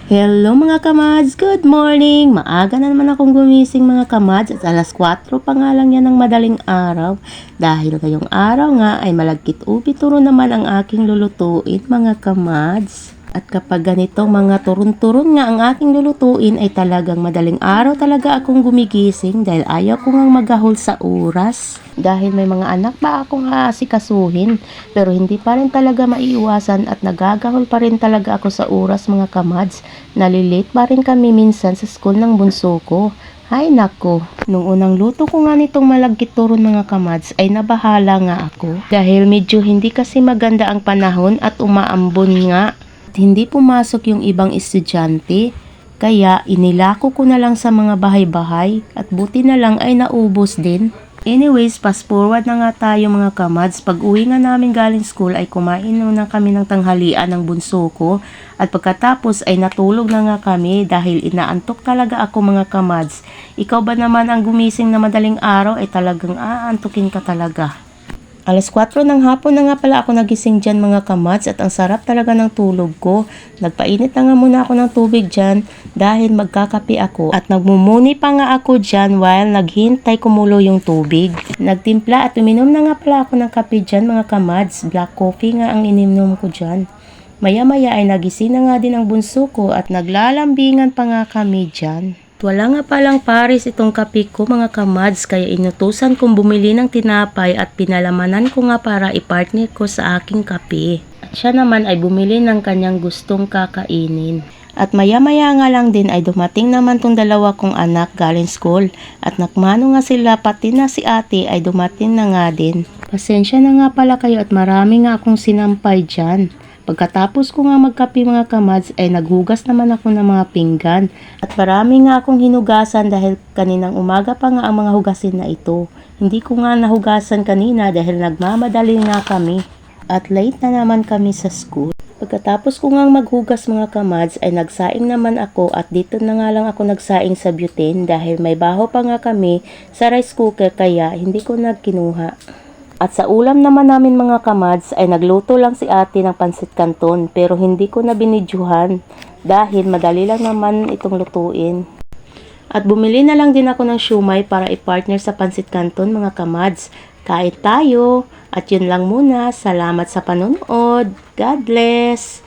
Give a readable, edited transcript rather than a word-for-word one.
Hello mga kamads! Good morning! Maaga na naman akong gumising mga kamads at alas 4 pa nga lang yan ng madaling araw. Dahil ngayong araw nga ay malagkit ubi turo naman ang aking lulutuin mga kamads. At kapag ganito mga turun-turun nga ang aking lulutuin ay talagang madaling araw talaga akong gumigising dahil ayaw ko ngang magahol sa oras. Dahil may mga anak pa akong aasikasuhin pero hindi pa rin talaga maiiwasan at nagagahol pa rin talaga ako sa oras mga kamads. Nalilate pa rin kami minsan sa school ng bunso ko. Ay nako, nung unang luto ko nga nitong malagkit turon mga kamads ay nabahala nga ako. Dahil medyo hindi kasi maganda ang panahon at umaambon nga. Hindi pumasok yung ibang estudyante, kaya inilako ko na lang sa mga bahay-bahay at buti na lang ay naubos din. Anyways, fast forward na nga tayo mga kamads. Pag uwi nga namin galing school ay kumain na kami ng tanghalian ng bunso ko at pagkatapos ay natulog na nga kami dahil inaantok talaga ako mga kamads. Ikaw ba naman ang gumising na madaling araw ay talagang aantukin ka talaga. Alas 4 ng hapon na nga pala ako nagising dyan mga kamads at ang sarap talaga ng tulog ko. Nagpainit na nga muna ako ng tubig dyan dahil magkakape ako at nagmumuni pa nga ako dyan while naghintay kumulo yung tubig. Nagtimpla at uminom na nga pala ako ng kape dyan mga kamads. Black coffee nga ang inimnom ko dyan. Maya-maya ay nagising na nga din ang bunso ko at naglalambingan pa nga kami dyan. Wala nga palang pares itong kape ko mga kamads kaya inutusan kong bumili ng tinapay at pinalamanan ko nga para ipartner ko sa aking kape. At siya naman ay bumili ng kanyang gustong kakainin. At maya-maya nga lang din ay dumating naman tong dalawa kong anak galing school. At nakmano nga sila pati na si ate ay dumating na nga din. Pasensya na nga pala kayo at marami nga akong sinampay dyan. Pagkatapos ko nga magkape mga kamads ay naghugas naman ako ng mga pinggan at marami nga akong hinugasan dahil kaninang umaga pa nga ang mga hugasin na ito. Hindi ko nga nahugasan kanina dahil nagmamadali nga kami at late na naman kami sa school. Pagkatapos ko nga maghugas mga kamads ay nagsaing naman ako at dito na nga lang ako nagsaing sa butane dahil may baho pa nga kami sa rice cooker kaya hindi ko nagkinuha. At sa ulam naman namin mga kamads ay nagluto lang si ate ng pansit canton pero hindi ko na binidyuhan dahil madali lang naman itong lutuin. At bumili na lang din ako ng siumay para i-partner sa pansit canton mga kamads. Kain tayo at yun lang muna. Salamat sa panonood. God bless!